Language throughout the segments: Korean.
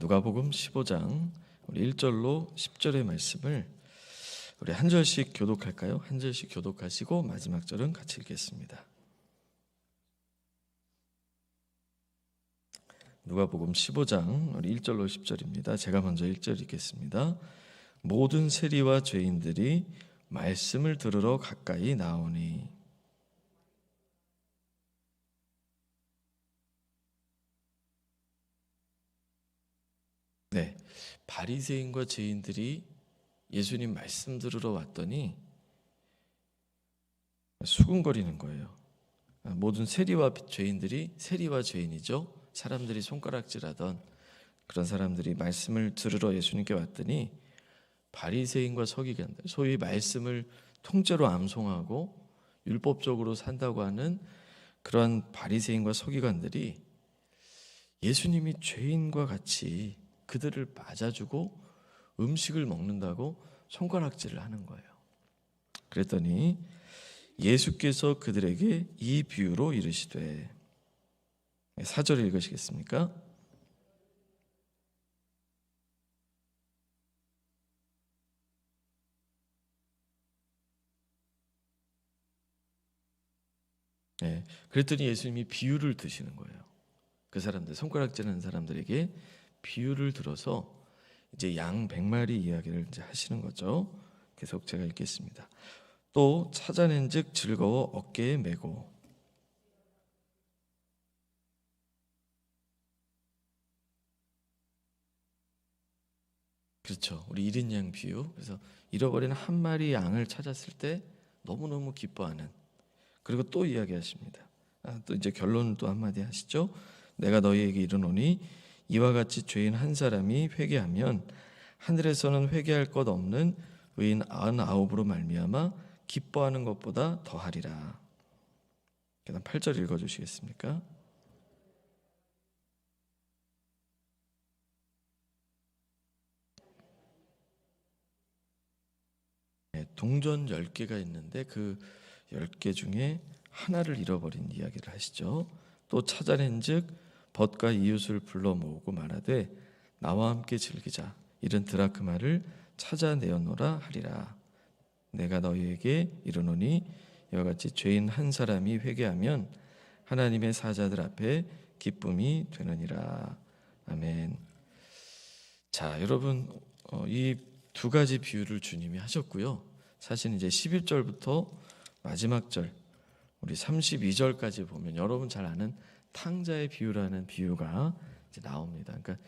누가복음 15장 우리 1절로 10절의 말씀을 우리 한 절씩 교독할까요? 한 절씩 교독하시고 마지막 절은 같이 읽겠습니다. 누가복음 15장 우리 1절로 10절입니다. 제가 먼저 1절 읽겠습니다. 모든 세리와 죄인들이 말씀을 들으러 가까이 나오니 네, 바리새인과 죄인들이 예수님 말씀 들으러 왔더니 수군거리는 거예요. 모든 세리와 죄인들이, 세리와 죄인이죠. 사람들이 손가락질하던 그런 사람들이 말씀을 들으러 예수님께 왔더니 바리새인과 서기관들, 소위 말씀을 통째로 암송하고 율법적으로 산다고 하는 그러한 바리새인과 서기관들이 예수님이 죄인과 같이 그들을 맞아주고 음식을 먹는다고 손가락질을 하는 거예요. 그랬더니 예수께서 그들에게 이 비유로 이르시되, 4절 읽으시겠습니까? 네, 그랬더니 예수님이 비유를 드시는 거예요. 그 사람들, 손가락질하는 사람들에게 비유를 들어서 이제 양 100마리 이야기를 이제 하시는 거죠. 계속 제가 읽겠습니다. 또 찾아낸즉 즐거워 어깨에 메고. 그렇죠. 우리 잃은 양 비유. 그래서 잃어버린 한 마리 양을 찾았을 때 너무너무 기뻐하는. 그리고 또 이야기하십니다. 또 이제 결론을 또 한마디 하시죠. 내가 너희에게 이르노니 이와 같이 죄인 한 사람이 회개하면 하늘에서는 회개할 것 없는 의인 99으로 말미암아 기뻐하는 것보다 더하리라. 그다음 8절 읽어주시겠습니까? 네, 동전 10개가 있는데 그 10개 중에 하나를 잃어버린 이야기를 하시죠. 또 찾아낸즉 벗과 이웃을 불러 모으고 말하되 나와 함께 즐기자. 이른 드라크마를 찾아내었노라 하리라. 내가 너희에게 이르노니 이와 같이 죄인 한 사람이 회개하면 하나님의 사자들 앞에 기쁨이 되느니라. 아멘. 자, 여러분, 이 두 가지 비유를 주님이 하셨고요. 사실 이제 11절부터 마지막 절 우리 32절까지 보면 여러분 잘 아는 탕자의 비유라는 비유가 이제 나옵니다. 그러니까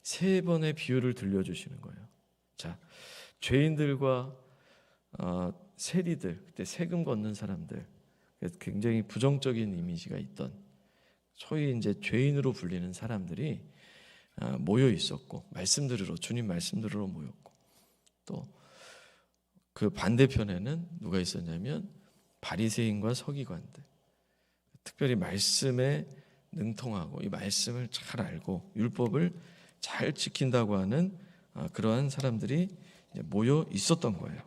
세 번의 비유를 들려주시는 거예요. 자, 죄인들과 세리들, 그때 세금 걷는 사람들, 굉장히 부정적인 이미지가 있던 소위 이제 죄인으로 불리는 사람들이 모여 있었고, 말씀 들으러, 주님 말씀 들으러 모였고, 또 그 반대편에는 누가 있었냐면 바리새인과 서기관들, 특별히 말씀에 능통하고 이 말씀을 잘 알고 율법을 잘 지킨다고 하는 그러한 사람들이 모여 있었던 거예요.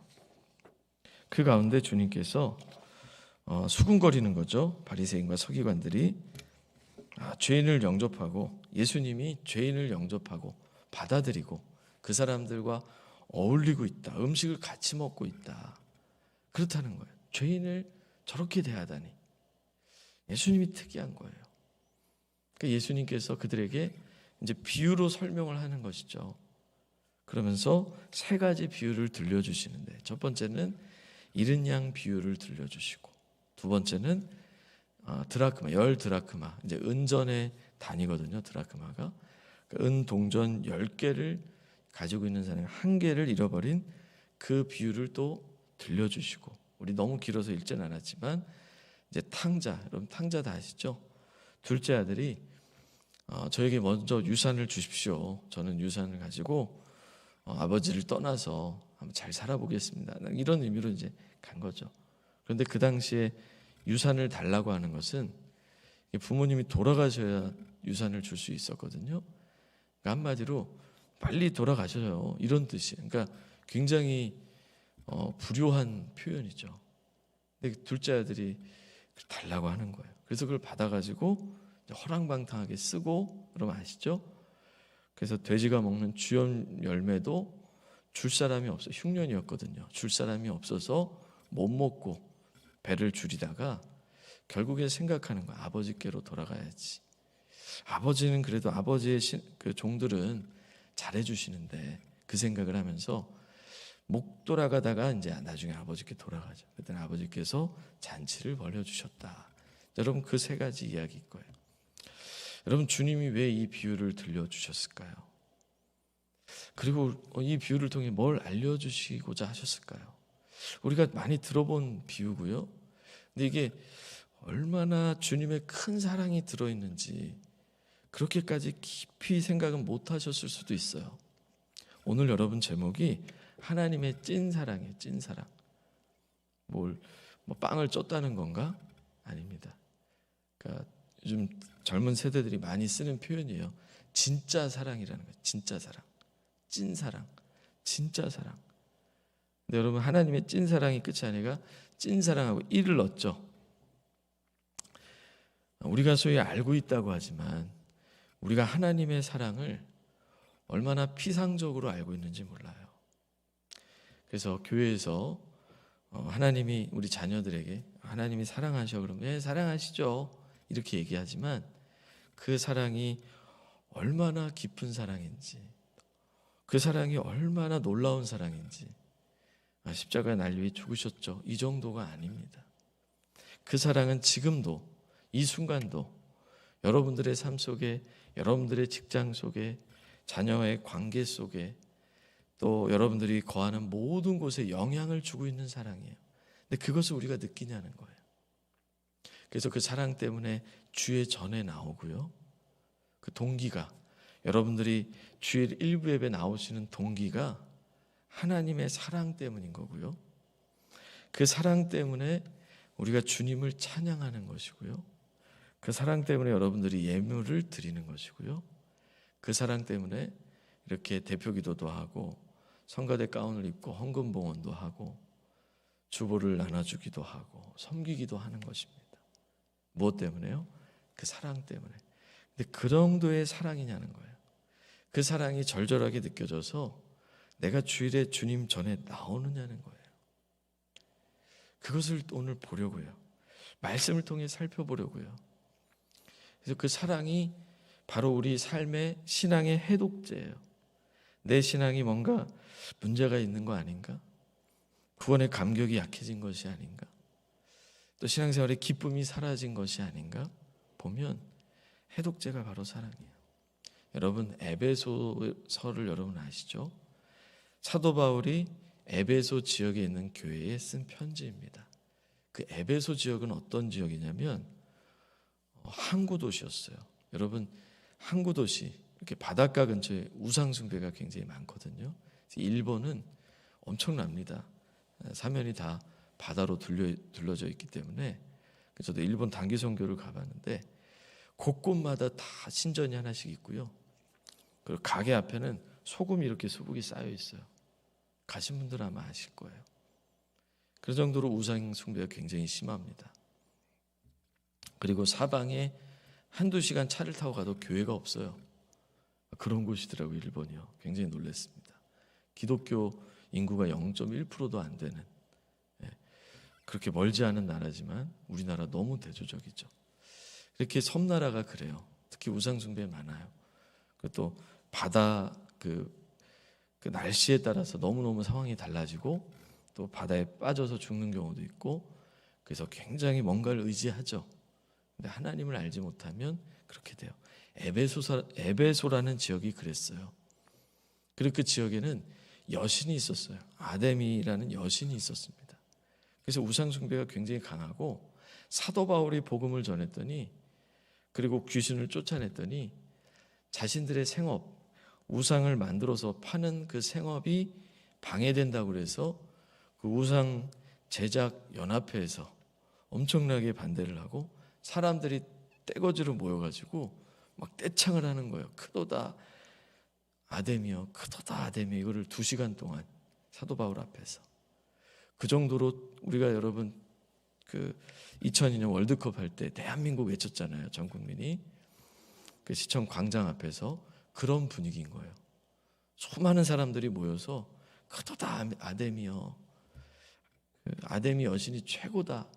그 가운데 주님께서 수군거리는 거죠. 바리새인과 서기관들이 죄인을 영접하고, 예수님이 죄인을 영접하고 받아들이고 그 사람들과 어울리고 있다. 음식을 같이 먹고 있다. 그렇다는 거예요. 죄인을 저렇게 대하다니. 예수님이 특이한 거예요. 그러니까 예수님께서 그들에게 이제 비유로 설명을 하는 것이죠. 그러면서 세 가지 비유를 들려주시는데, 첫 번째는 잃은 양 비유를 들려주시고, 두 번째는 드라크마, 10드라크마, 이제 은전의 단위거든요. 드라크마가 은 동전 10개를 가지고 있는 사람이 한 개를 잃어버린 그 비유를 또 들려주시고, 우리 너무 길어서 읽지는 않았지만 이제 탕자, 여러분 탕자 다 아시죠? 둘째 아들이 저에게 먼저 유산을 주십시오. 저는 유산을 가지고 아버지를 떠나서 한번 잘 살아보겠습니다. 이런 의미로 이제 간 거죠. 그런데 그 당시에 유산을 달라고 하는 것은 부모님이 돌아가셔야 유산을 줄 수 있었거든요. 그러니까 한마디로 빨리 돌아가셔요. 이런 뜻이에요. 그러니까 굉장히 불효한 표현이죠. 근데 둘째 아들이 달라고 하는 거예요. 그래서 그걸 받아가지고 허랑방탕하게 쓰고, 여러분 아시죠? 그래서 돼지가 먹는 주염 열매도 줄 사람이 없어. 흉년이었거든요. 줄 사람이 없어서 못 먹고 배를 줄이다가 결국에 생각하는 거야. 아버지께로 돌아가야지. 아버지는 그래도 아버지의 그 종들은 잘해주시는데, 그 생각을 하면서 목 돌아가다가 이제 나중에 아버지께 돌아가죠. 그때 아버지께서 잔치를 벌여주셨다. 여러분, 그 세 가지 이야기일 거예요. 여러분, 주님이 왜 이 비유를 들려주셨을까요? 그리고 이 비유를 통해 뭘 알려주시고자 하셨을까요? 우리가 많이 들어본 비유고요. 근데 이게 얼마나 주님의 큰 사랑이 들어있는지 그렇게까지 깊이 생각은 못 하셨을 수도 있어요. 오늘 여러분 제목이 하나님의 찐 사랑이에요. 찐 사랑. 뭐 빵을 쪘다는 건가? 아닙니다. 그러니까 요즘 젊은 세대들이 많이 쓰는 표현이에요. 진짜 사랑이라는 거예요. 진짜 사랑. 찐 사랑. 진짜 사랑. 근데 여러분, 하나님의 찐 사랑이 끝이 아니라 찐 사랑하고 이를 넣었죠. 우리가 소위 알고 있다고 하지만 우리가 하나님의 사랑을 얼마나 피상적으로 알고 있는지 몰라요. 그래서 교회에서 하나님이 우리 자녀들에게 하나님이 사랑하셔 그러면 예, 사랑하시죠 이렇게 얘기하지만 그 사랑이 얼마나 깊은 사랑인지, 그 사랑이 얼마나 놀라운 사랑인지, 십자가에 날 위해 죽으셨죠, 이 정도가 아닙니다. 그 사랑은 지금도, 이 순간도 여러분들의 삶 속에, 여러분들의 직장 속에, 자녀의 관계 속에, 또 여러분들이 거하는 모든 곳에 영향을 주고 있는 사랑이에요. 근데 그것을 우리가 느끼냐는 거예요. 그래서 그 사랑 때문에 주의 전에 나오고요. 그 동기가, 여러분들이 주일 일부 예배 나오시는 동기가 하나님의 사랑 때문인 거고요. 그 사랑 때문에 우리가 주님을 찬양하는 것이고요. 그 사랑 때문에 여러분들이 예물을 드리는 것이고요. 그 사랑 때문에 이렇게 대표기도도 하고 성가대 가운을 입고 헌금봉헌도 하고 주보를 나눠주기도 하고 섬기기도 하는 것입니다. 무엇 때문에요? 그 사랑 때문에. 근데 그 정도의 사랑이냐는 거예요. 그 사랑이 절절하게 느껴져서 내가 주일에 주님 전에 나오느냐는 거예요. 그것을 오늘 보려고요. 말씀을 통해 살펴보려고요. 그래서 그 사랑이 바로 우리 삶의 신앙의 해독제예요. 내 신앙이 뭔가 문제가 있는 거 아닌가? 구원의 감격이 약해진 것이 아닌가? 또 신앙생활의 기쁨이 사라진 것이 아닌가? 보면 해독제가 바로 사랑이에요. 여러분, 에베소서를 여러분 아시죠? 사도 바울이 에베소 지역에 있는 교회에 쓴 편지입니다. 그 에베소 지역은 어떤 지역이냐면 항구 도시였어요. 여러분, 항구 도시, 이렇게 바닷가 근처에 우상 숭배가 굉장히 많거든요. 일본은 엄청납니다. 사면이 다 바다로 둘러져 있기 때문에. 저도 일본 단기 선교를 가봤는데 곳곳마다 다 신전이 하나씩 있고요. 그리고 가게 앞에는 소금이 이렇게 수북이 쌓여 있어요. 가신 분들은 아마 아실 거예요. 그 정도로 우상 숭배가 굉장히 심합니다. 그리고 사방에 한두 시간 차를 타고 가도 교회가 없어요. 그런 곳이더라고요, 일본이요. 굉장히 놀랐습니다. 기독교 인구가 0.1%도 안 되는, 그렇게 멀지 않은 나라지만 우리나라 너무 대조적이죠. 이렇게 섬나라가 그래요. 특히 우상 숭배 많아요. 또 바다 그 날씨에 따라서 너무너무 상황이 달라지고 또 바다에 빠져서 죽는 경우도 있고, 그래서 굉장히 뭔가를 의지하죠. 근데 하나님을 알지 못하면 그렇게 돼요. 에베소라는 지역이 그랬어요. 그리고 그 지역에는 여신이 있었어요. 아데미라는 여신이 있었습니다. 그래서 우상 숭배가 굉장히 강하고 사도 바울이 복음을 전했더니, 그리고 귀신을 쫓아냈더니 자신들의 생업, 우상을 만들어서 파는 그 생업이 방해된다고 그래서 그 우상 제작 연합회에서 엄청나게 반대를 하고 사람들이 떼거지로 모여가지고 막 떼창을 하는 거예요. 크도다 아데미여, 크도다 아데미, 이거를 2시간 동안 사도 바울 앞에서. 그 정도로 우리가 여러분 그 2002년 월드컵 할 때 대한민국 외쳤잖아요. 전 국민이 그 시청 광장 앞에서 그런 분위기인 거예요. 수많은 사람들이 모여서 그도다 아데미여, 아데미 여신이 최고다.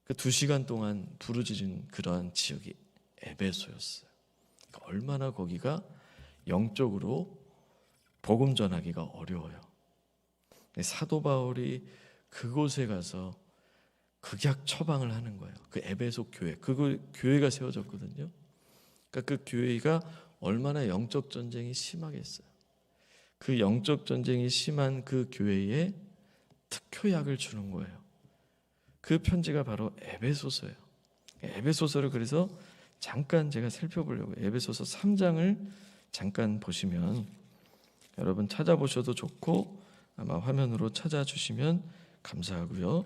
그 2시간 동안 부르짖은 그러한 지역이 에베소였어요. 그러니까 얼마나 거기가 영적으로 복음 전하기가 어려워요. 사도 바울이 그곳에 가서 극약 처방을 하는 거예요. 그 에베소 교회, 그 교회가 세워졌거든요. 그러니까 그 교회가 얼마나 영적 전쟁이 심하겠어요. 그 영적 전쟁이 심한 그 교회에 특효약을 주는 거예요. 그 편지가 바로 에베소서예요. 에베소서를 그래서 잠깐 제가 살펴보려고 에베소서 3장을 잠깐 보시면 여러분 찾아보셔도 좋고 아마 화면으로 찾아주시면 감사하고요.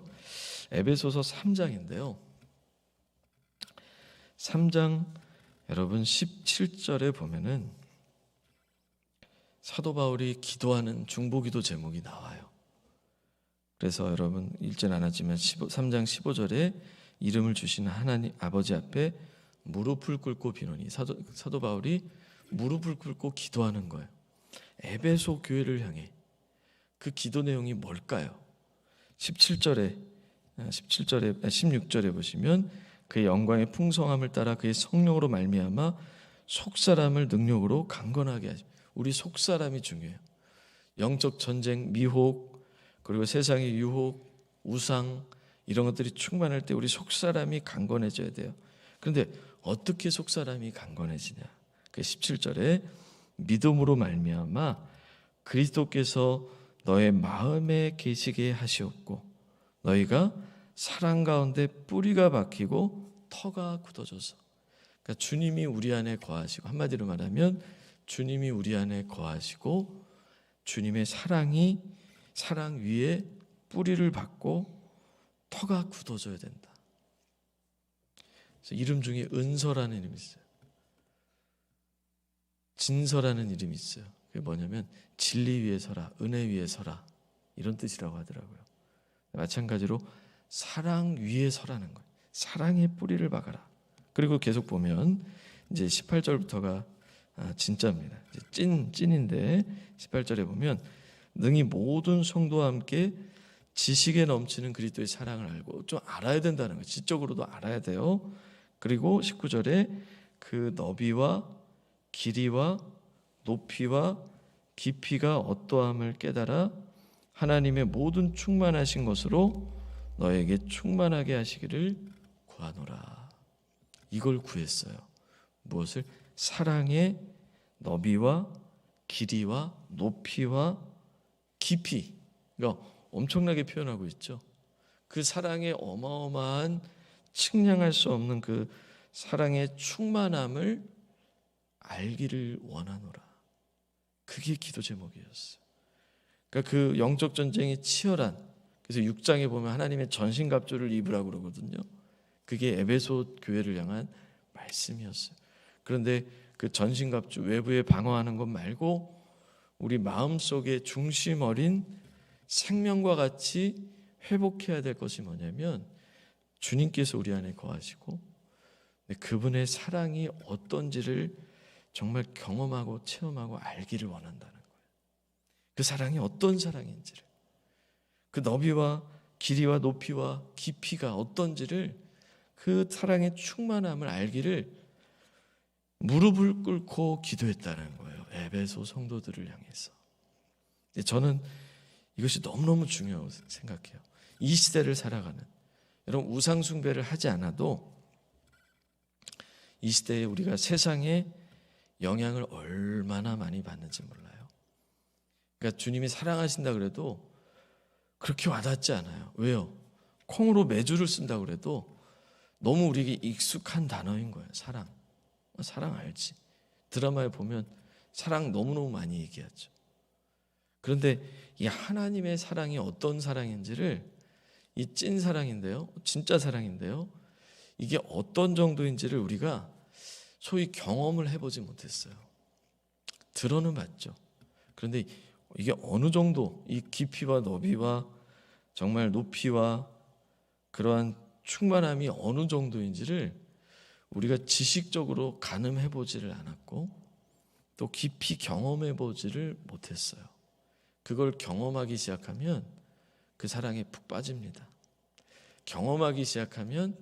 에베소서 3장인데요. 3장 여러분 17절에 보면은 사도 바울이 기도하는 중보기도 제목이 나와요. 그래서 여러분 읽진 않았지만 3장 15절에 이름을 주신 하나님 아버지 앞에 무릎을 꿇고 비노니 사도 바울이 무릎을 꿇고 기도하는 거예요. 에베소 교회를 향해. 그 기도 내용이 뭘까요? 16절에 보시면 그의 영광의 풍성함을 따라 그의 성령으로 말미암아 속사람을 능력으로 강건하게 하시고, 우리 속사람이 중요해요. 영적 전쟁, 미혹, 그리고 세상의 유혹, 우상 이런 것들이 충만할 때 우리 속사람이 강건해져야 돼요. 그런데 어떻게 속사람이 강건해지냐? 그 17절에 믿음으로 말미암아 그리스도께서 너의 마음에 계시게 하시옵고 너희가 사랑 가운데 뿌리가 박히고 터가 굳어져서, 그러니까 주님이 우리 안에 거하시고, 한마디로 말하면 주님이 우리 안에 거하시고 주님의 사랑 위에 뿌리를 박고 터가 굳어져야 된다. 그래서 이름 중에 은서라는 이름이 있어요. 진서라는 이름이 있어요. 그게 뭐냐면 진리 위에 서라, 은혜 위에 서라 이런 뜻이라고 하더라고요. 마찬가지로 사랑 위에 서라는 거예요. 사랑의 뿌리를 박아라. 그리고 계속 보면 이제 18절부터가 진짜입니다. 찐인데 18절에 보면 능히 모든 성도와 함께 지식에 넘치는 그리스도의 사랑을 알고, 좀 알아야 된다는 거예요. 지적으로도 알아야 돼요. 그리고 19절에 그 너비와 길이와 높이와 깊이가 어떠함을 깨달아 하나님의 모든 충만하신 것으로 너에게 충만하게 하시기를 구하노라. 이걸 구했어요. 무엇을? 사랑의 너비와 길이와 높이와 깊이. 그러니까 엄청나게 표현하고 있죠. 그 사랑의 어마어마한 측량할 수 없는 그 사랑의 충만함을 알기를 원하노라. 그게 기도 제목이었어요. 그러니까 그 영적 전쟁이 치열한, 그래서 6장에 보면 하나님의 전신갑주를 입으라고 그러거든요. 그게 에베소 교회를 향한 말씀이었어요. 그런데 그 전신갑주 외부에 방어하는 것 말고 우리 마음속에 중심 어린 생명과 같이 회복해야 될 것이 뭐냐면 주님께서 우리 안에 거하시고 그분의 사랑이 어떤지를 정말 경험하고 체험하고 알기를 원한다는 거예요. 그 사랑이 어떤 사랑인지를, 그 너비와 길이와 높이와 깊이가 어떤지를, 그 사랑의 충만함을 알기를 무릎을 꿇고 기도했다는 거예요. 에베소 성도들을 향해서. 저는 이것이 너무너무 중요하다고 생각해요. 이 시대를 살아가는, 여러분 우상 숭배를 하지 않아도 이 시대에 우리가 세상에 영향을 얼마나 많이 받는지 몰라요. 그러니까 주님이 사랑하신다 그래도 그렇게 와닿지 않아요. 왜요? 콩으로 메주를 쓴다 그래도 너무 우리에게 익숙한 단어인 거예요. 사랑 알지. 드라마에 보면 사랑 너무너무 많이 얘기하죠. 그런데 이 하나님의 사랑이 어떤 사랑인지를, 이 찐 사랑인데요, 진짜 사랑인데요, 이게 어떤 정도인지를 우리가 소위 경험을 해보지 못했어요. 들어는 봤죠. 그런데 이게 어느 정도, 이 깊이와 너비와 정말 높이와 그러한 충만함이 어느 정도인지를 우리가 지식적으로 가늠해보지를 않았고 또 깊이 경험해 보지를 못했어요. 그걸 경험하기 시작하면 그 사랑에 푹 빠집니다. 경험하기 시작하면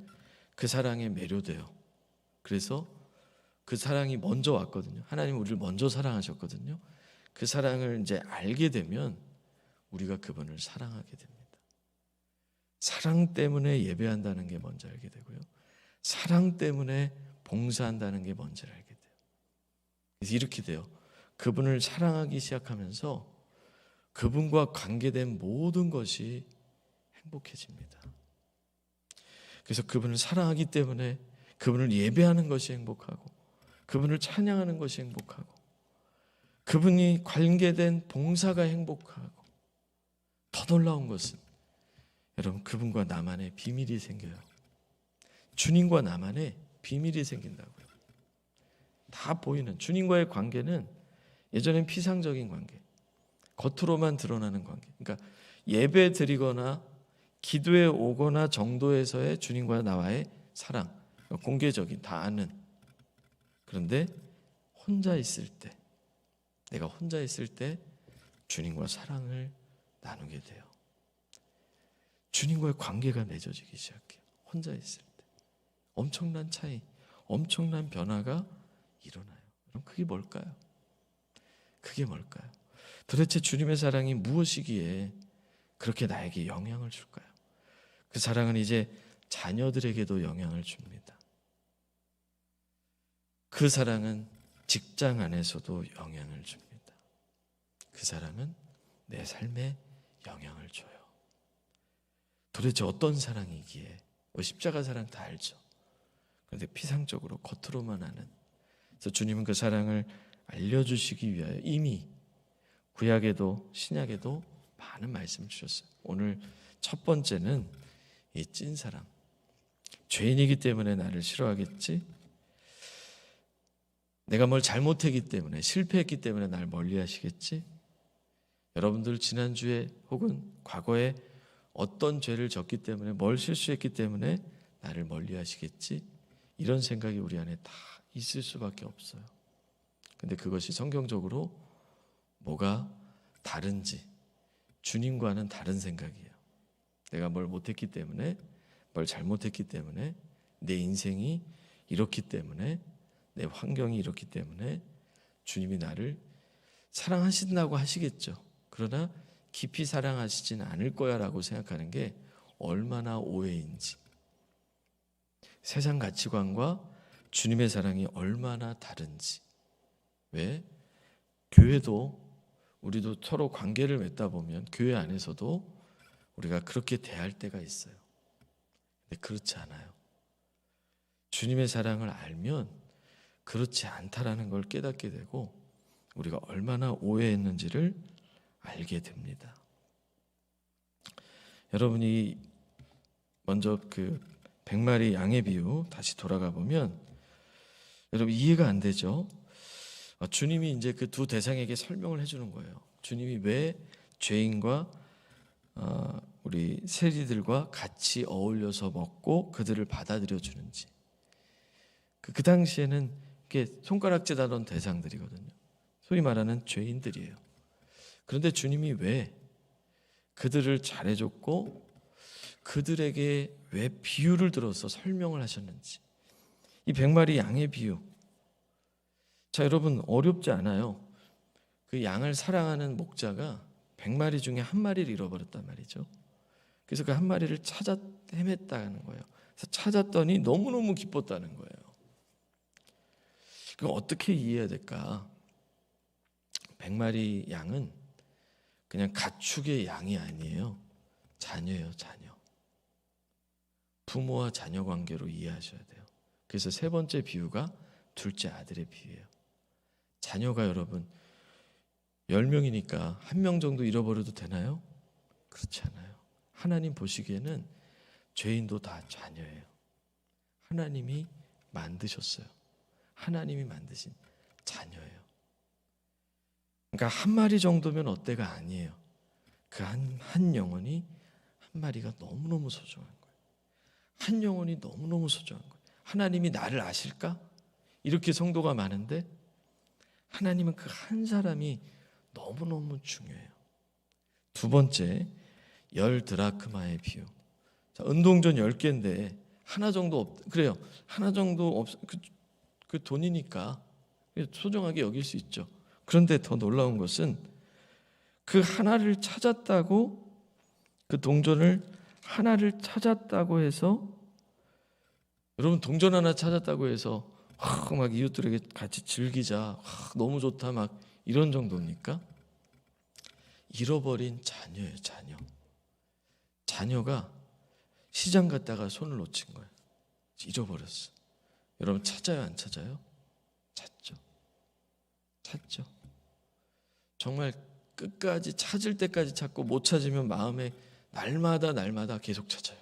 그 사랑에 매료돼요. 그래서 그 사랑이 먼저 왔거든요. 하나님 우리를 먼저 사랑하셨거든요. 그 사랑을 이제 알게 되면 우리가 그분을 사랑하게 됩니다. 사랑 때문에 예배한다는 게 먼저 알게 되고요. 사랑 때문에 봉사한다는 게 먼저 알게 돼요. 그래서 이렇게 돼요. 그분을 사랑하기 시작하면서 그분과 관계된 모든 것이 행복해집니다. 그래서 그분을 사랑하기 때문에 그분을 예배하는 것이 행복하고 그분을 찬양하는 것이 행복하고 그분이 관계된 봉사가 행복하고 더 놀라운 것은 여러분 그분과 나만의 비밀이 생겨요. 주님과 나만의 비밀이 생긴다고요. 다 보이는 주님과의 관계는 예전엔 피상적인 관계, 겉으로만 드러나는 관계. 그러니까 예배 드리거나 기도에 오거나 정도에서의 주님과 나와의 사랑, 공개적인 다 아는. 그런데 혼자 있을 때, 내가 혼자 있을 때 주님과 사랑을 나누게 돼요. 주님과의 관계가 맺어지기 시작해요. 혼자 있을 때 엄청난 차이, 엄청난 변화가 일어나요. 그럼 그게 뭘까요? 그게 뭘까요? 도대체 주님의 사랑이 무엇이기에 그렇게 나에게 영향을 줄까요? 그 사랑은 이제 자녀들에게도 영향을 줍니다. 그 사랑은 직장 안에서도 영향을 줍니다. 그 사랑은 내 삶에 영향을 줘요. 도대체 어떤 사랑이기에 십자가 사랑 다 알죠. 그런데 피상적으로 겉으로만 아는. 그래서 주님은 그 사랑을 알려주시기 위하여 이미 구약에도 신약에도 많은 말씀을 주셨어요. 오늘 첫 번째는 이 찐사랑. 죄인이기 때문에 나를 싫어하겠지? 내가 뭘 잘못했기 때문에 실패했기 때문에 날 멀리하시겠지? 여러분들 지난주에 혹은 과거에 어떤 죄를 졌기 때문에 뭘 실수했기 때문에 나를 멀리하시겠지? 이런 생각이 우리 안에 다 있을 수밖에 없어요. 근데 그것이 성경적으로 뭐가 다른지 주님과는 다른 생각이에요. 내가 뭘 못했기 때문에 뭘 잘못했기 때문에 내 인생이 이렇기 때문에 내 환경이 이렇기 때문에 주님이 나를 사랑하신다고 하시겠죠. 그러나 깊이 사랑하시진 않을 거야 라고 생각하는 게 얼마나 오해인지, 세상 가치관과 주님의 사랑이 얼마나 다른지. 왜? 교회도 우리도 서로 관계를 맺다 보면 교회 안에서도 우리가 그렇게 대할 때가 있어요. 근데 그렇지 않아요. 주님의 사랑을 알면 그렇지 않다라는 걸 깨닫게 되고 우리가 얼마나 오해했는지를 알게 됩니다. 여러분이 먼저 그 100마리 양의 비유 다시 돌아가 보면 여러분 이해가 안 되죠? 주님이 이제 그 두 대상에게 설명을 해주는 거예요. 주님이 왜 죄인과 우리 세리들과 같이 어울려서 먹고 그들을 받아들여 주는지. 그 당시에는 이게 손가락질 하던 대상들이거든요. 소위 말하는 죄인들이에요. 그런데 주님이 왜 그들을 잘해줬고 그들에게 왜 비유를 들어서 설명을 하셨는지. 이 100마리 양의 비유. 자, 여러분 어렵지 않아요. 그 양을 사랑하는 목자가 100마리 중에 한 마리를 잃어버렸단 말이죠. 그래서 그 한 마리를 찾아 헤맸다는 거예요. 그래서 찾았더니 너무너무 기뻤다는 거예요. 그럼 어떻게 이해해야 될까? 100마리 양은 그냥 가축의 양이 아니에요. 자녀예요, 자녀. 부모와 자녀 관계로 이해하셔야 돼요. 그래서 세 번째 비유가 둘째 아들의 비유예요. 자녀가 여러분 10명이니까 1명 정도 잃어버려도 되나요? 그렇지 않아요. 하나님 보시기에는 죄인도 다 자녀예요. 하나님이 만드셨어요. 하나님이 만드신 자녀예요. 그러니까 한 마리 정도면 어때가 아니에요. 그 한 영혼이 한 마리가 너무너무 소중한 거예요. 한 영혼이 너무너무 소중한 거예요. 하나님이 나를 아실까? 이렇게 성도가 많은데 하나님은 그 한 사람이 너무너무 중요해요. 두 번째, 10드라크마의 비유. 자, 은동전 10개인데 하나 정도 그래요. 하나 정도 그 돈이니까 소중하게 여길 수 있죠. 그런데 더 놀라운 것은 그 하나를 찾았다고, 그 동전을 하나를 찾았다고 해서, 여러분 동전 하나 찾았다고 해서 막 이웃들에게 같이 즐기자, 너무 좋다 막 이런 정도입니까? 잃어버린 자녀예요. 자녀가 시장 갔다가 손을 놓친 거예요. 잃어버렸어. 여러분 찾아요, 안 찾아요? 찾죠. 정말 끝까지 찾을 때까지 찾고 못 찾으면 마음에 날마다 계속 찾아요.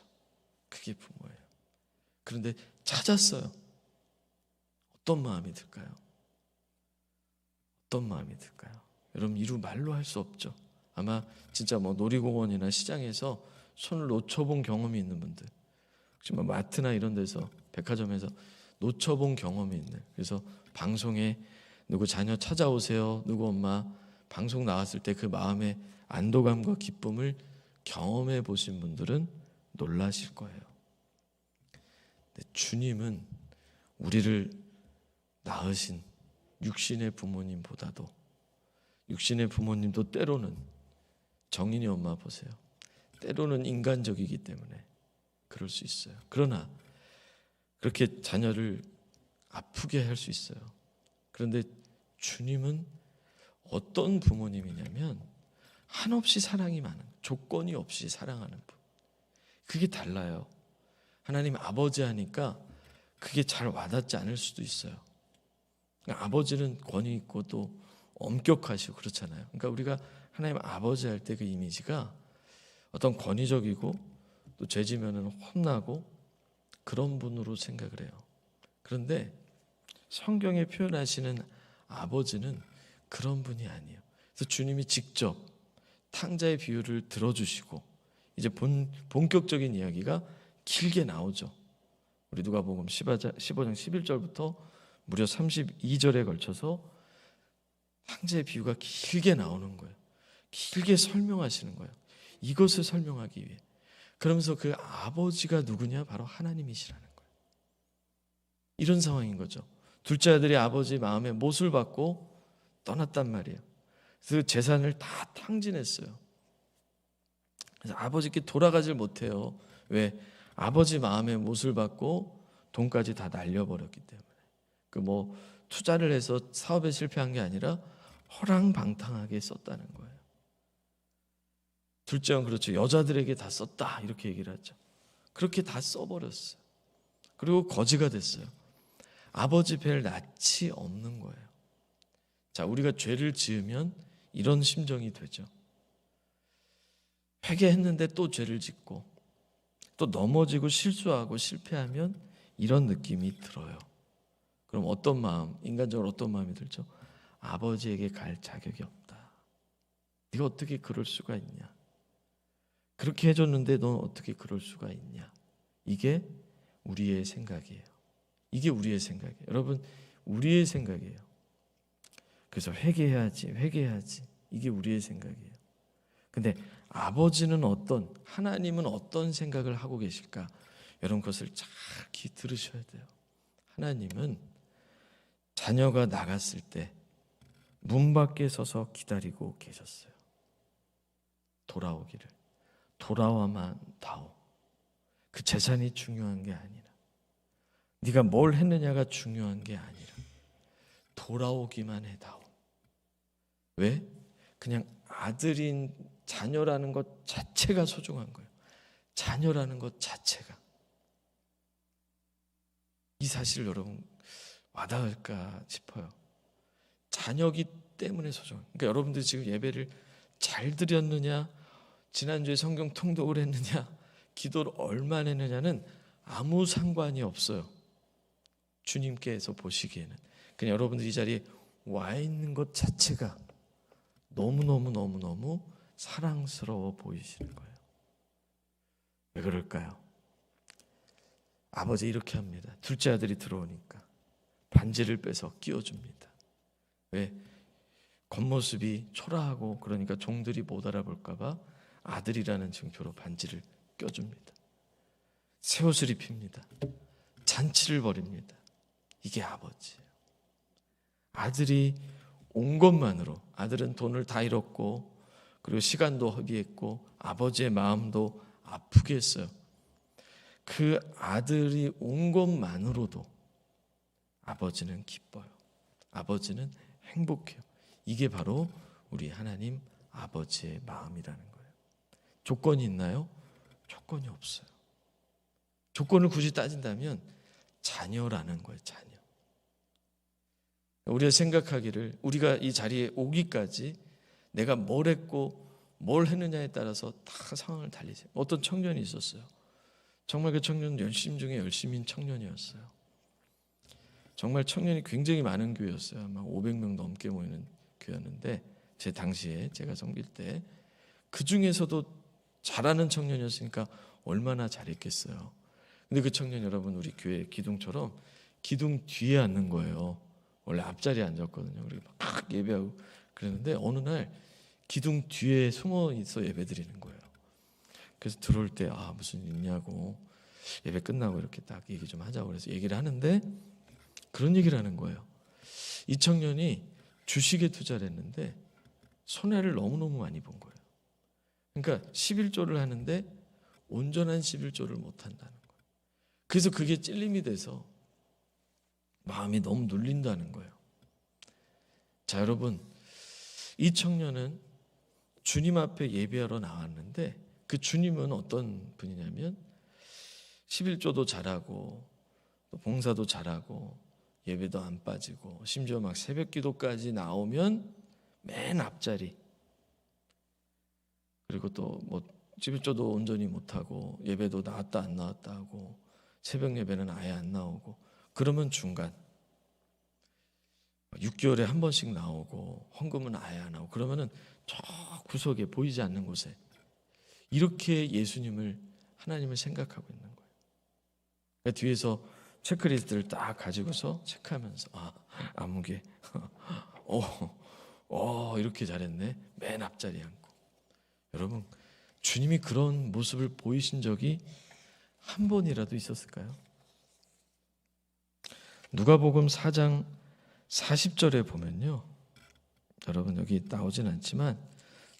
그게 부모예요. 그런데 찾았어요. 어떤 마음이 들까요? 여러분 이루 말로 할 수 없죠. 아마 진짜 뭐 놀이공원이나 시장에서 손을 놓쳐본 경험이 있는 분들, 혹시 뭐 마트나 이런 데서, 백화점에서 놓쳐본 경험이 있는, 그래서 방송에 누구 자녀 찾아오세요, 누구 엄마 방송 나왔을 때 그 마음의 안도감과 기쁨을 경험해 보신 분들은 놀라실 거예요. 근데 주님은 우리를 낳으신 육신의 부모님보다도, 육신의 부모님도 때로는, 정인이 엄마 보세요, 때로는 인간적이기 때문에 그럴 수 있어요. 그러나 그렇게 자녀를 아프게 할 수 있어요. 그런데 주님은 어떤 부모님이냐면 한없이 사랑이 많은, 조건이 없이 사랑하는 분. 그게 달라요. 하나님 아버지 하니까 그게 잘 와닿지 않을 수도 있어요. 그러니까 아버지는 권위 있고 또 엄격하시고 그렇잖아요. 그러니까 우리가 하나님 아버지 할 때 그 이미지가 어떤 권위적이고 또 죄지면은 혼나고 그런 분으로 생각을 해요. 그런데 성경에 표현하시는 아버지는 그런 분이 아니에요. 그래서 주님이 직접 탕자의 비유를 들어주시고 이제 본격적인 이야기가 길게 나오죠. 우리 누가복음 15장 11절부터 무려 32절에 걸쳐서 탕자의 비유가 길게 나오는 거예요. 길게 설명하시는 거예요. 이것을 설명하기 위해. 그러면서 그 아버지가 누구냐? 바로 하나님이시라는 거예요. 이런 상황인 거죠. 둘째 아들이 아버지 마음에 못을 받고 떠났단 말이에요. 그 재산을 다 탕진했어요. 그래서 아버지께 돌아가질 못해요. 왜? 아버지 마음에 못을 받고 돈까지 다 날려버렸기 때문에. 그 뭐 투자를 해서 사업에 실패한 게 아니라 허랑방탕하게 썼다는 거예요. 둘째는 그렇죠. 여자들에게 다 썼다 이렇게 얘기를 하죠. 그렇게 다 써버렸어요. 그리고 거지가 됐어요. 아버지 뵐 낯이 없는 거예요. 자, 우리가 죄를 지으면 이런 심정이 되죠. 회개했는데 또 죄를 짓고 또 넘어지고 실수하고 실패하면 이런 느낌이 들어요. 그럼 어떤 마음, 인간적으로 어떤 마음이 들죠? 아버지에게 갈 자격이 없다. 네가 어떻게 그럴 수가 있냐? 그렇게 해줬는데 넌 어떻게 그럴 수가 있냐? 이게 우리의 생각이에요. 이게 우리의 생각이에요. 여러분, 우리의 생각이에요. 그래서 회개해야지. 이게 우리의 생각이에요. 근데 아버지는 하나님은 어떤 생각을 하고 계실까? 여러분 그것을 잘 들으셔야 돼요. 하나님은 자녀가 나갔을 때 문 밖에 서서 기다리고 계셨어요. 돌아오기를. 돌아와만 다오. 그 재산이 중요한 게 아니라, 네가 뭘 했느냐가 중요한 게 아니라 돌아오기만 해다오. 왜? 그냥 아들인 자녀라는 것 자체가 소중한 거예요. 자녀라는 것 자체가. 이 사실을 여러분 와닿을까 싶어요. 자녀기 때문에 소중한. 그러니까 여러분들 지금 예배를 잘 드렸느냐, 지난주에 성경 통독을 했느냐, 기도를 얼마나 했느냐는 아무 상관이 없어요. 주님께서 보시기에는 그냥 여러분들 이 자리에 와 있는 것 자체가 너무 사랑스러워 보이시는 거예요. 왜 그럴까요? 아버지 이렇게 합니다. 둘째 아들이 들어오니까 반지를 빼서 끼워줍니다. 왜? 겉모습이 초라하고 그러니까 종들이 못 알아볼까 봐 아들이라는 증표로 반지를 껴줍니다. 새 옷을 입힙니다. 잔치를 벌입니다. 이게 아버지예요. 아들이 온 것만으로, 아들은 돈을 다 잃었고 그리고 시간도 허비했고 아버지의 마음도 아프게 했어요. 그 아들이 온 것만으로도 아버지는 기뻐요. 아버지는 행복해요. 이게 바로 우리 하나님 아버지의 마음이라는 거예요. 조건이 있나요? 조건이 없어요. 조건을 굳이 따진다면 자녀라는 거예요. 자녀. 우리가 생각하기를 우리가 이 자리에 오기까지 내가 뭘 했고 뭘 했느냐에 따라서 다 상황을 달리세요. 어떤 청년이 있었어요. 정말 그 청년은 열심 중에 열심인 청년이었어요. 정말 청년이 굉장히 많은 교회였어요. 아마 500명 넘게 모이는 교회였는데 제 당시에 제가 섬길 때 그 중에서도 잘하는 청년이었으니까 얼마나 잘했겠어요. 근데 그 청년 여러분 우리 교회 기둥처럼 기둥 뒤에 앉는 거예요. 원래 앞자리에 앉았거든요. 그리고 막 예배하고 그랬는데 어느 날 기둥 뒤에 숨어 있어 예배 드리는 거예요. 그래서 들어올 때 무슨 일 있냐고 예배 끝나고 이렇게 딱 얘기 좀 하자고 그래서 얘기를 하는데 그런 얘기를 하는 거예요. 이 청년이 주식에 투자를 했는데 손해를 너무너무 많이 본 거예요. 그러니까 11조를 하는데 온전한 11조를 못 한다는 거예요. 그래서 그게 찔림이 돼서 마음이 너무 눌린다는 거예요. 자, 여러분, 이 청년은 주님 앞에 예배하러 나왔는데 그 주님은 어떤 분이냐면 11조도 잘하고 또 봉사도 잘하고 예배도 안 빠지고 심지어 막 새벽 기도까지 나오면 맨 앞자리, 그리고 또 뭐 11조도 온전히 못하고 예배도 나왔다 안 나왔다 하고 새벽 예배는 아예 안 나오고 그러면 중간 6개월에 한 번씩 나오고 헌금은 아예 안 하고 그러면은 저 구석에 보이지 않는 곳에 이렇게 예수님을 하나님을 생각하고 있는 거예요. 그러니까 뒤에서 체크리스트를 딱 가지고서 체크하면서 아무개 이렇게 잘했네. 맨 앞자리에 앉고. 여러분 주님이 그런 모습을 보이신 적이 한 번이라도 있었을까요? 누가복음 4장 40절에 보면요. 여러분 여기 나오진 않지만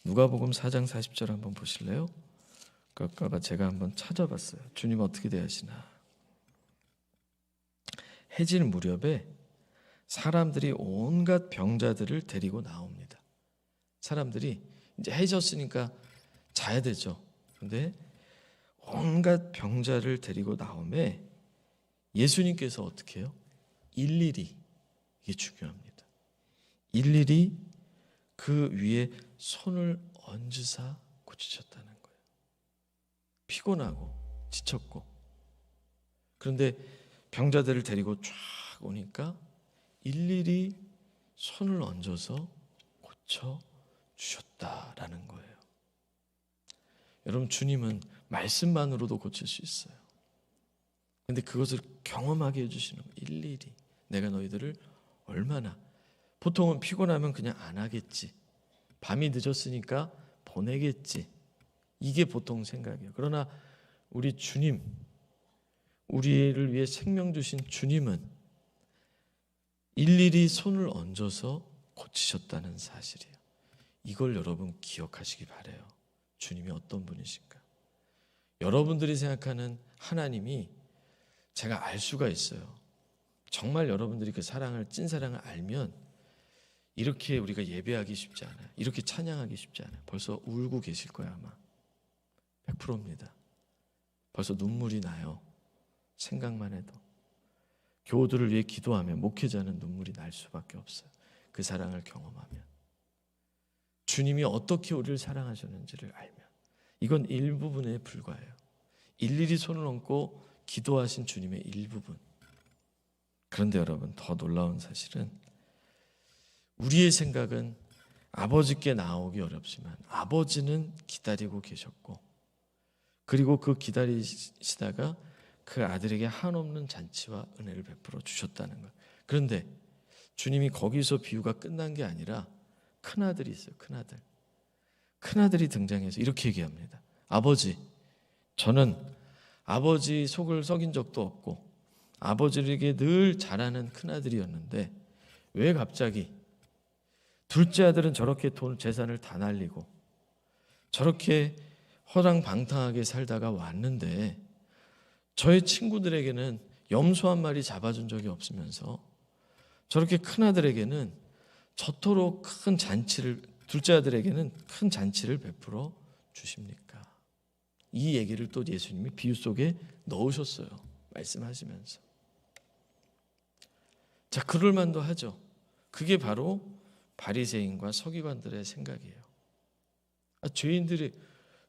누가복음 4장 40절 한번 보실래요? 아까 제가 한번 찾아봤어요. 주님 어떻게 대하시나. 해질 무렵에 사람들이 온갖 병자들을 데리고 나옵니다. 사람들이 이제 해졌으니까 자야 되죠. 근데 온갖 병자를 데리고 나오매 예수님께서 어떻게 해요? 일일이, 이게 중요합니다. 일일이 그 위에 손을 얹으사 고치셨다는 거예요. 피곤하고 지쳤고. 그런데 병자들을 데리고 쫙 오니까 일일이 손을 얹어서 고쳐 주셨다라는 거예요. 여러분 주님은 말씀만으로도 고칠 수 있어요. 근데 그것을 경험하게 해주시는 거예요. 일일이 내가 너희들을 얼마나, 보통은 피곤하면 그냥 안 하겠지, 밤이 늦었으니까 보내겠지, 이게 보통 생각이에요. 그러나 우리 주님, 우리를 위해 생명 주신 주님은 일일이 손을 얹어서 고치셨다는 사실이에요. 이걸 여러분 기억하시기 바라요. 주님이 어떤 분이신가. 여러분들이 생각하는 하나님이 제가 알 수가 있어요. 정말 여러분들이 그 사랑을, 찐사랑을 알면 이렇게 우리가 예배하기 쉽지 않아요. 이렇게 찬양하기 쉽지 않아요. 벌써 울고 계실 거예요 아마. 100%입니다. 벌써 눈물이 나요. 생각만 해도. 교우들을 위해 기도하면 목회자는 눈물이 날 수밖에 없어요. 그 사랑을 경험하면. 주님이 어떻게 우리를 사랑하셨는지를 알면. 이건 일부분에 불과해요. 일일이 손을 얹고 기도하신 주님의 일부분. 그런데 여러분 더 놀라운 사실은 우리의 생각은 아버지께 나오기 어렵지만 아버지는 기다리고 계셨고 그리고 그 기다리시다가 그 아들에게 한없는 잔치와 은혜를 베풀어 주셨다는 거예요. 그런데 주님이 거기서 비유가 끝난 게 아니라 큰아들이 있어요. 큰아들이 등장해서 이렇게 얘기합니다. 아버지, 저는 아버지 속을 썩인 적도 없고 아버지에게 늘 잘하는 큰아들이었는데 왜 갑자기 둘째 아들은 저렇게 돈 재산을 다 날리고 저렇게 허랑방탕하게 살다가 왔는데 저의 친구들에게는 염소 한 마리 잡아준 적이 없으면서 저렇게 큰아들에게는 저토록 큰 잔치를, 둘째 아들에게는 큰 잔치를 베풀어 주십니까? 이 얘기를 또 예수님이 비유 속에 넣으셨어요. 말씀하시면서. 자, 그럴 만도 하죠. 그게 바로 바리새인과 서기관들의 생각이에요. 죄인들이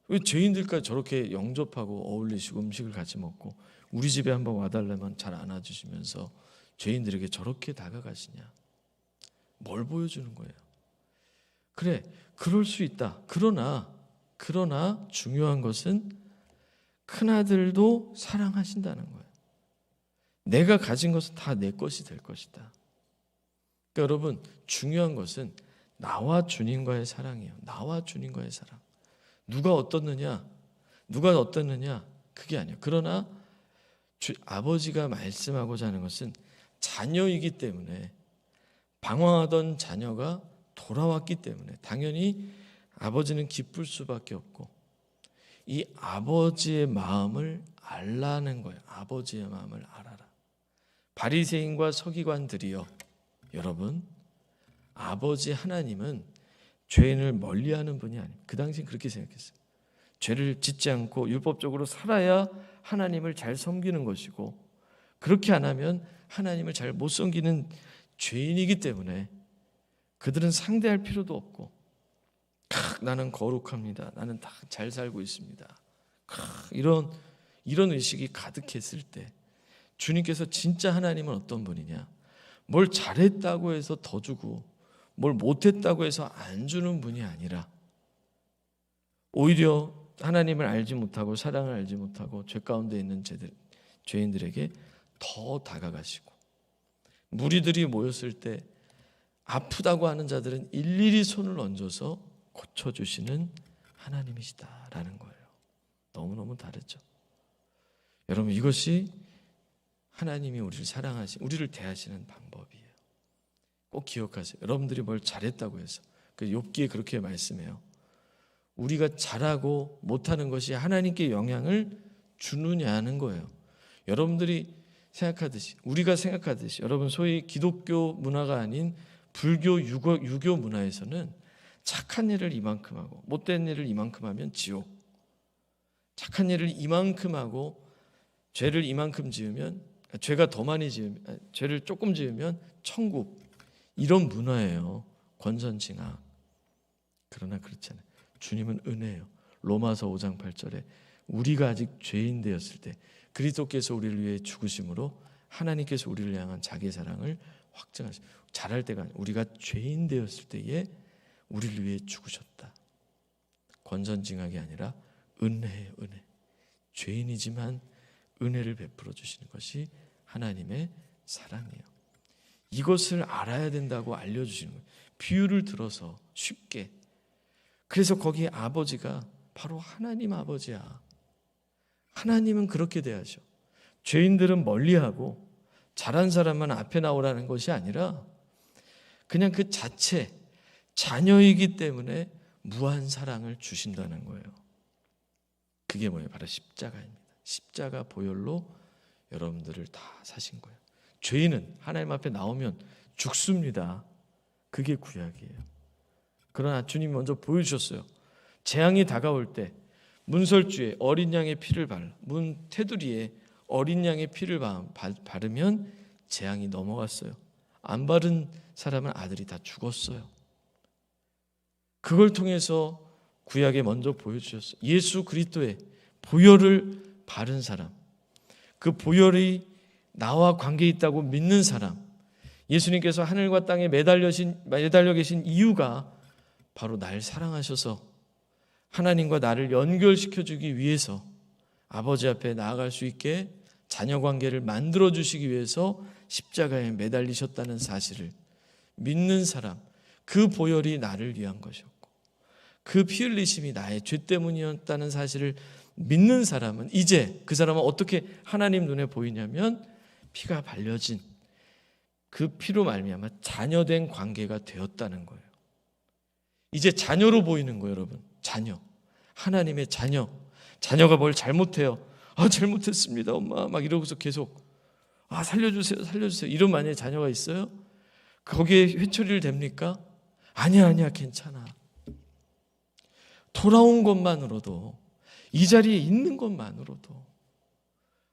왜 죄인들까지 저렇게 영접하고 어울리시고 음식을 같이 먹고 우리 집에 한번 와달라면 잘 안아주시면서 죄인들에게 저렇게 다가가시냐? 뭘 보여주는 거예요? 그래, 그럴 수 있다. 그러나 중요한 것은 큰아들도 사랑하신다는 거예요. 내가 가진 것은 다 내 것이 될 것이다. 그러니까 여러분, 중요한 것은 나와 주님과의 사랑이에요. 나와 주님과의 사랑. 누가 어떻느냐 그게 아니에요. 그러나 아버지가 말씀하고자 하는 것은 자녀이기 때문에, 방황하던 자녀가 돌아왔기 때문에 당연히 아버지는 기쁠 수밖에 없고, 이 아버지의 마음을 알라는 거예요. 아버지의 마음을 알아라. 바리새인과 서기관들이요, 여러분, 아버지 하나님은 죄인을 멀리하는 분이 아닙니다. 그 당시엔 그렇게 생각했어요. 죄를 짓지 않고 율법적으로 살아야 하나님을 잘 섬기는 것이고, 그렇게 안 하면 하나님을 잘 못 섬기는 죄인이기 때문에 그들은 상대할 필요도 없고, 나는 거룩합니다, 나는 다 잘 살고 있습니다, 이런 의식이 가득했을 때 주님께서 진짜 하나님은 어떤 분이냐, 뭘 잘했다고 해서 더 주고 뭘 못했다고 해서 안 주는 분이 아니라, 오히려 하나님을 알지 못하고 사랑을 알지 못하고 죄 가운데 있는 죄인들에게 더 다가가시고, 무리들이 모였을 때 아프다고 하는 자들은 일일이 손을 얹어서 고쳐주시는 하나님이시다라는 거예요. 너무너무 다르죠. 여러분, 이것이 하나님이 우리를 우리를 대하시는 방법이에요. 꼭 기억하세요. 여러분들이 뭘 잘했다고 해서, 그 욥기에 그렇게 말씀해요. 우리가 잘하고 못하는 것이 하나님께 영향을 주느냐는 거예요. 여러분들이 생각하듯이, 우리가 생각하듯이, 여러분 소위 기독교 문화가 아닌 불교, 유교 문화에서는 착한 일을 이만큼 하고 못된 일을 이만큼 하면 지옥, 착한 일을 이만큼 하고 죄를 이만큼 지으면, 죄가 더 많이 지으면, 죄를 조금 지으면 천국, 이런 문화예요. 권선징악. 그러나 그렇지 않아요. 주님은 은혜예요. 로마서 5장 8절에 우리가 아직 죄인 되었을 때 그리스도께서 우리를 위해 죽으심으로 하나님께서 우리를 향한 자기의 사랑을 확증하시고, 잘할 때가 아니라 우리가 죄인 되었을 때에 우리를 위해 죽으셨다. 권선징악이 아니라 은혜예요. 은혜. 죄인이지만 은혜를 베풀어 주시는 것이 하나님의 사랑이에요. 이것을 알아야 된다고 알려주시는 거예요. 비유를 들어서 쉽게. 그래서 거기에 아버지가 바로 하나님 아버지야. 하나님은 그렇게 대하셔. 죄인들은 멀리하고 잘한 사람만 앞에 나오라는 것이 아니라 그냥 그 자체, 자녀이기 때문에 무한 사랑을 주신다는 거예요. 그게 뭐예요? 바로 십자가입니다. 십자가 보혈로 여러분들을 다 사신 거예요. 죄인은 하나님 앞에 나오면 죽습니다. 그게 구약이에요. 그러나 주님이 먼저 보여주셨어요. 재앙이 다가올 때 문설주에 어린 양의 피를 문 테두리에 어린 양의 피를 바르면 재앙이 넘어갔어요. 안 바른 사람은 아들이 다 죽었어요. 그걸 통해서 구약에 먼저 보여주셨어요. 예수 그리스도의 보혈을 바른 사람, 그 보혈이 나와 관계 있다고 믿는 사람, 예수님께서 하늘과 땅에 매달려 계신 이유가 바로 날 사랑하셔서 하나님과 나를 연결시켜주기 위해서, 아버지 앞에 나아갈 수 있게 자녀 관계를 만들어 주시기 위해서 십자가에 매달리셨다는 사실을 믿는 사람, 그 보혈이 나를 위한 것이었고 그 피 흘리심이 나의 죄 때문이었다는 사실을 믿는 사람은 이제 그 사람은 어떻게 하나님 눈에 보이냐면 피가 발려진 그 피로 말미암아 자녀된 관계가 되었다는 거예요. 이제 자녀로 보이는 거예요, 여러분. 자녀. 하나님의 자녀. 자녀가 뭘 잘못해요. 잘못했습니다, 엄마. 막 이러고서 계속 살려주세요, 살려주세요. 이런 만약에 자녀가 있어요? 거기에 회초리를 댑니까? 아니야, 괜찮아. 돌아온 것만으로도, 이 자리에 있는 것만으로도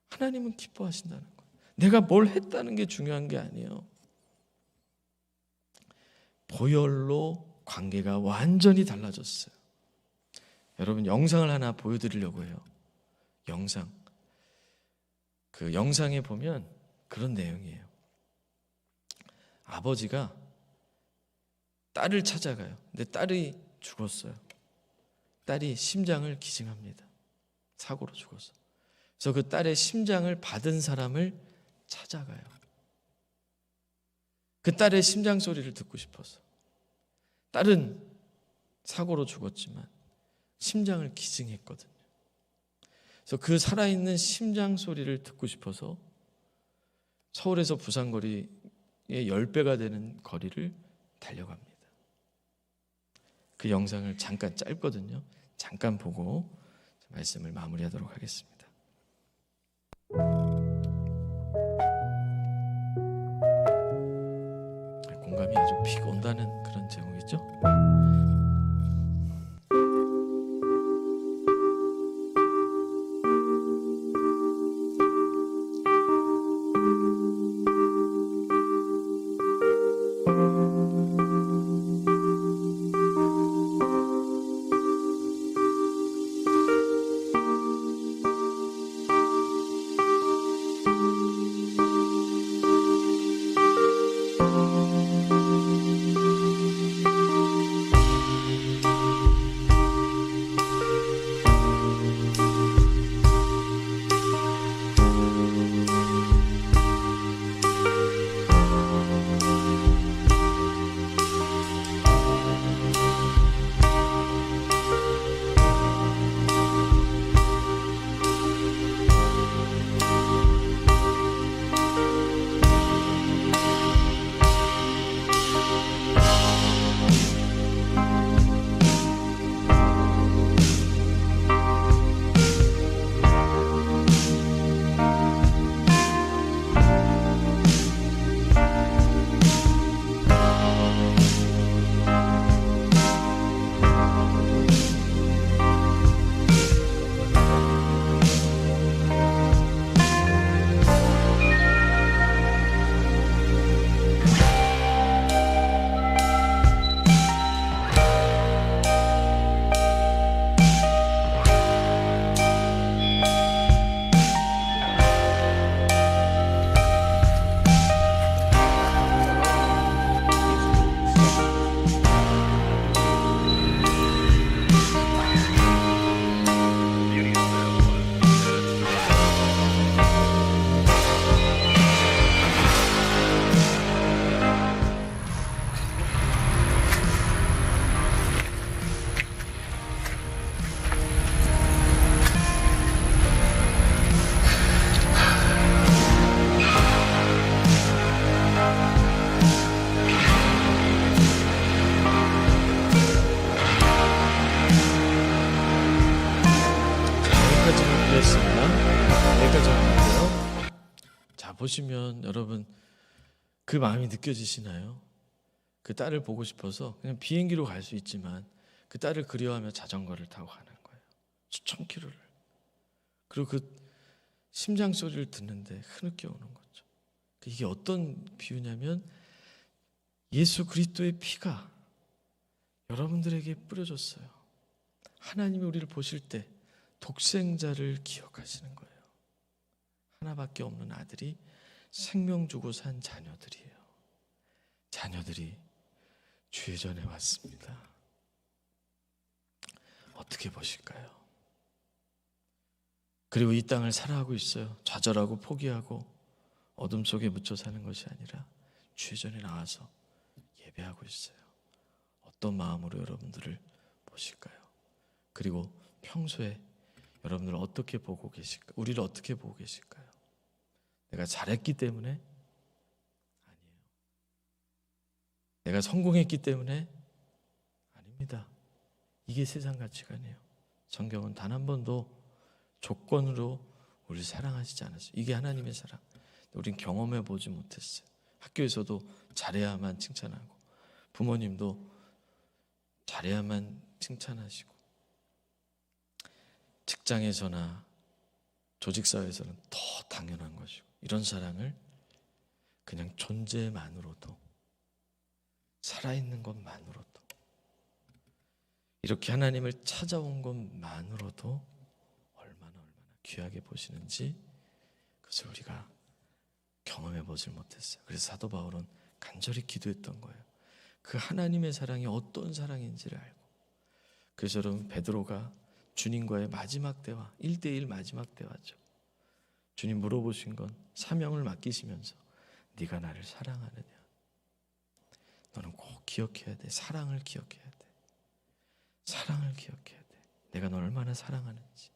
하나님은 기뻐하신다는 거예요. 내가 뭘 했다는 게 중요한 게 아니에요. 보혈로 관계가 완전히 달라졌어요. 여러분, 영상을 하나 보여드리려고 해요. 영상. 그 영상에 보면 그런 내용이에요. 아버지가 딸을 찾아가요. 근데 딸이 죽었어요. 딸이 심장을 기증합니다. 사고로 죽었어. 그래서 그 딸의 심장을 받은 사람을 찾아가요. 그 딸의 심장 소리를 듣고 싶어서. 딸은 사고로 죽었지만 심장을 기증했거든요. 그래서 그 살아있는 심장 소리를 듣고 싶어서 서울에서 부산 거리의 10배가 되는 거리를 달려갑니다. 그 영상을 잠깐 짧거든요. 잠깐 보고 말씀을 마무리하도록 하겠습니다. 공감이 아주 픽 온다는 그런 제목이죠. 보시면 여러분 그 마음이 느껴지시나요? 그 딸을 보고 싶어서 그냥 비행기로 갈 수 있지만 그 딸을 그리워하며 자전거를 타고 가는 거예요. 수천 킬로를. 그리고 그 심장 소리를 듣는데 흐느껴 오는 거죠. 이게 어떤 비유냐면 예수 그리스도의 피가 여러분들에게 뿌려졌어요. 하나님이 우리를 보실 때 독생자를 기억하시는 거예요. 하나밖에 없는 아들이 생명 주고 산 자녀들이에요. 자녀들이 주의 전에 왔습니다. 어떻게 보실까요? 그리고 이 땅을 살아가고 있어요. 좌절하고 포기하고 어둠 속에 묻혀 사는 것이 아니라 주의 전에 나와서 예배하고 있어요. 어떤 마음으로 여러분들을 보실까요? 그리고 평소에 여러분들 어떻게 보고 계실까요? 우리를 어떻게 보고 계실까요? 내가 잘했기 때문에? 아니에요. 내가 성공했기 때문에? 아닙니다. 이게 세상 가치관이에요. 성경은 단 한 번도 조건으로 우리를 사랑하시지 않았어요. 이게 하나님의 사랑. 우린 경험해 보지 못했어요. 학교에서도 잘해야만 칭찬하고, 부모님도 잘해야만 칭찬하시고, 직장에서나 조직사회에서는 더 당연한 것이고, 이런 사랑을 그냥 존재만으로도, 살아있는 것만으로도, 이렇게 하나님을 찾아온 것만으로도 얼마나 귀하게 보시는지 그것을 우리가 경험해 보질 못했어요. 그래서 사도 바울은 간절히 기도했던 거예요. 그 하나님의 사랑이 어떤 사랑인지를 알고. 그래서 여러분, 베드로가 주님과의 마지막 대화, 1대1 마지막 대화죠. 주님 물어보신 건 사명을 맡기시면서 네가 나를 사랑하느냐. 너는 꼭 기억해야 돼. 사랑을 기억해야 돼. 사랑을 기억해야 돼. 내가 널 얼마나 사랑하는지,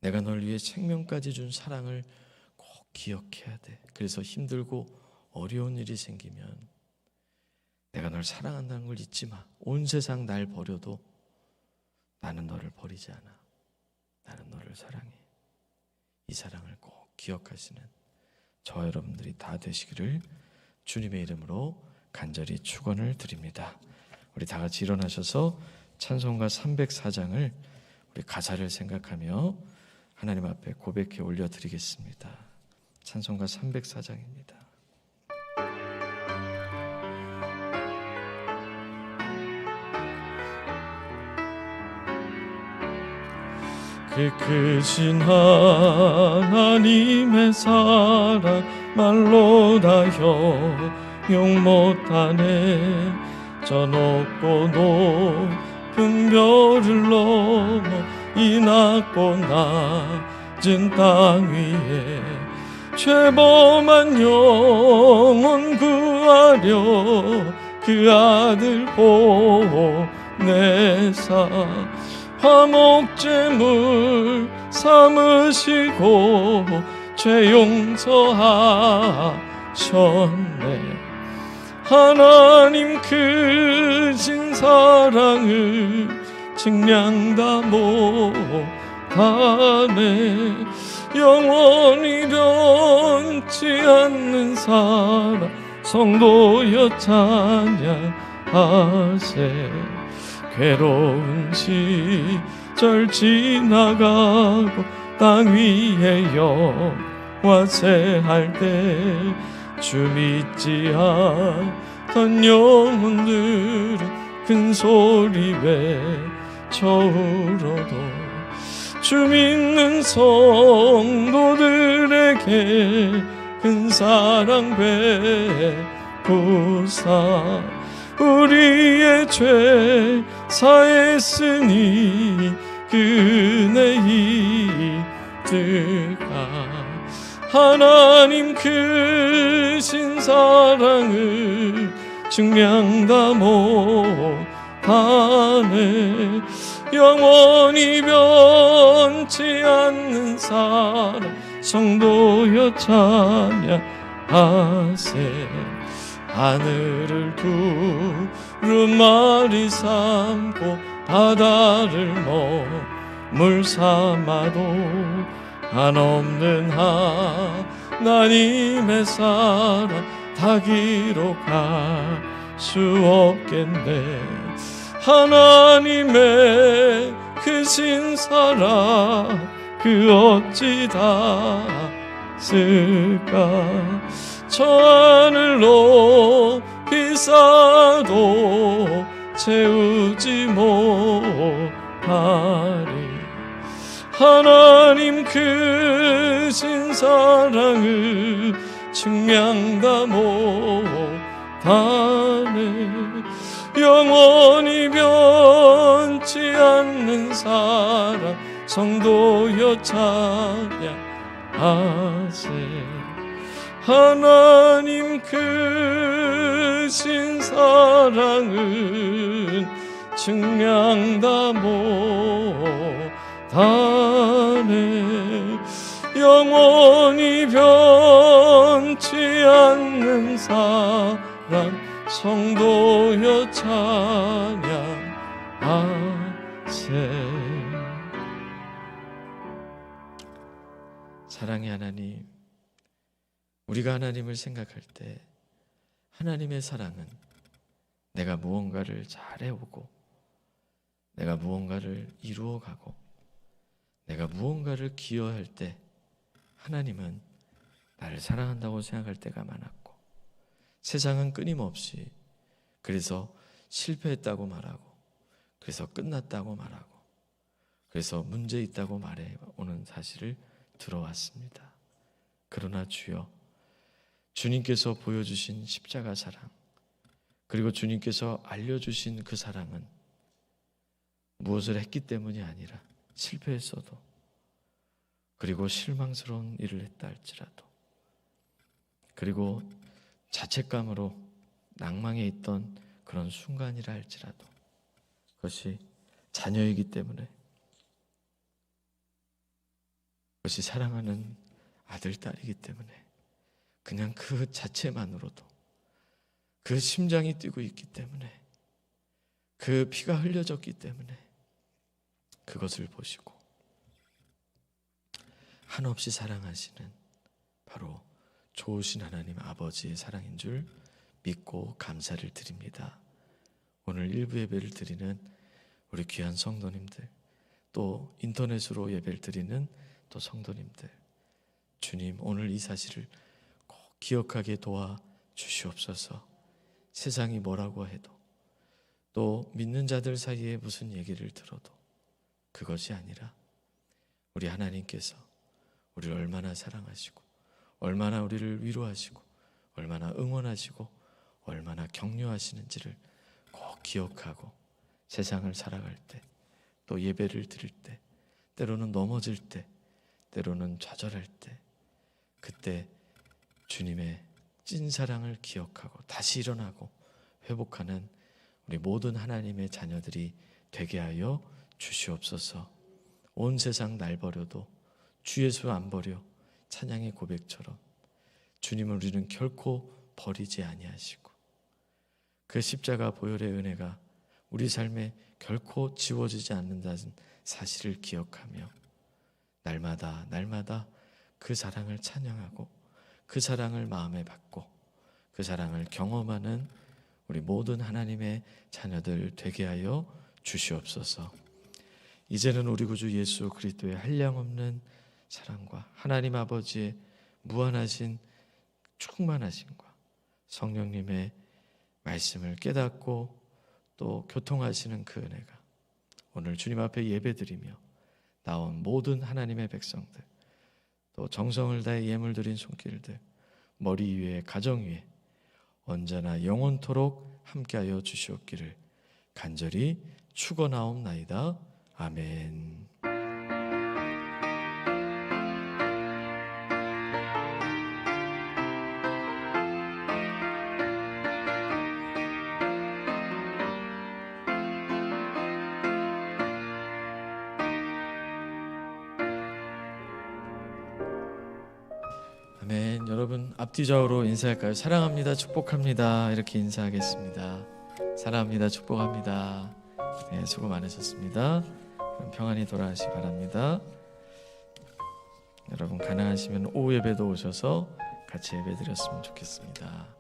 내가 널 위해 생명까지 준 사랑을 꼭 기억해야 돼. 그래서 힘들고 어려운 일이 생기면 내가 널 사랑한다는 걸 잊지 마. 온 세상 날 버려도 나는 너를 버리지 않아. 나는 너를 사랑해. 이 사랑을 꼭 기억하시는 저와 여러분들이 다 되시기를 주님의 이름으로 간절히 축원을 드립니다. 우리 다 같이 일어나셔서 찬송가 304장을 우리 가사를 생각하며 하나님 앞에 고백해 올려드리겠습니다. 찬송가 304장입니다. 그 크신 하나님의 사랑 말로 다 형용 못하네. 저 높고 높은 별을 넘어 이 낮고 낮은 땅 위에 죄범한 영혼 구하려 그 아들 보내사 화목제물 삼으시고 죄 용서하셨네. 하나님 크신 사랑을 증량 다 못하네. 영원히 변치 않는 사랑 성도여 찬양하세. 괴로운 시절 지나가고 땅 위에 영화 새할 때 주 믿지 않던 영혼들은 큰 소리 외쳐울어도 주 믿는 성도들에게 큰 사랑 베푸사 우리의 죄 사했으니 그 은혜 이득하. 하나님 크신 사랑을 증량 다 못하네. 영원히 변치 않는 사랑 성도여 찬양하세. 하늘을 두루마리 삼고 바다를 머물 삼아도 한없는 하나님의 사랑 다 기록할 수 없겠네. 하나님의 크신 사랑 그 어찌 다 쓸까. 저 하늘 높이 쌓아도 채우지 못하리. 하나님 크신 사랑을 증량 다 못하네. 영원히 변치 않는 사랑 성도여 찬양하세. 하나님 크신 사랑은 측량다 못하네. 영원히 변치 않는 사랑 성도여 찬양하세. 사랑의 하나님, 우리가 하나님을 생각할 때 하나님의 사랑은 내가 무언가를 잘해오고 내가 무언가를 이루어가고 내가 무언가를 기여할 때 하나님은 나를 사랑한다고 생각할 때가 많았고, 세상은 끊임없이 그래서 실패했다고 말하고, 그래서 끝났다고 말하고, 그래서 문제 있다고 말해오는 사실을 들어왔습니다. 그러나 주여, 주님께서 보여주신 십자가 사랑, 그리고 주님께서 알려주신 그 사랑은 무엇을 했기 때문이 아니라 실패했어도, 그리고 실망스러운 일을 했다 할지라도, 그리고 자책감으로 낭망해 있던 그런 순간이라 할지라도, 그것이 자녀이기 때문에, 그것이 사랑하는 아들, 딸이기 때문에, 그냥 그 자체만으로도, 그 심장이 뛰고 있기 때문에, 그 피가 흘려졌기 때문에 그것을 보시고 한없이 사랑하시는 바로 좋으신 하나님 아버지의 사랑인 줄 믿고 감사를 드립니다. 오늘 일부 예배를 드리는 우리 귀한 성도님들, 또 인터넷으로 예배를 드리는 또 성도님들, 주님 오늘 이 사실을 꼭 기억하게 도와 주시옵소서. 세상이 뭐라고 해도, 또 믿는 자들 사이에 무슨 얘기를 들어도 그것이 아니라 우리 하나님께서 우리를 얼마나 사랑하시고, 얼마나 우리를 위로하시고, 얼마나 응원하시고, 얼마나 격려하시는지를 꼭 기억하고 세상을 살아갈 때, 또 예배를 드릴 때, 때로는 넘어질 때, 때로는 좌절할 때, 그때 주님의 찐 사랑을 기억하고 다시 일어나고 회복하는 우리 모든 하나님의 자녀들이 되게 하여 주시옵소서. 온 세상 날 버려도 주 예수 안 버려 찬양의 고백처럼 주님을 우리는 결코 버리지 아니하시고, 그 십자가 보혈의 은혜가 우리 삶에 결코 지워지지 않는다는 사실을 기억하며 날마다 날마다 그 사랑을 찬양하고 그 사랑을 마음에 받고 그 사랑을 경험하는 우리 모든 하나님의 자녀들 되게 하여 주시옵소서. 이제는 우리 구주 예수 그리스도의 한량없는 사랑과 하나님 아버지의 무한하신 충만하심과 성령님의 말씀을 깨닫고 또 교통하시는 그 은혜가 오늘 주님 앞에 예배드리며 나온 모든 하나님의 백성들, 또 정성을 다해 예물 드린 손길들, 머리 위에 가정 위에 언제나 영원토록 함께하여 주시옵기를 간절히 축원하옵나이다. 아멘. 아멘. 여러분 앞뒤 좌우로 인사할까요? 사랑합니다, 축복합니다, 이렇게 인사하겠습니다. 사랑합니다, 축복합니다. 네, 수고 많으셨습니다. 그럼 평안히 돌아가시기 바랍니다. 여러분 가능하시면 오후 예배도 오셔서 같이 예배 드렸으면 좋겠습니다.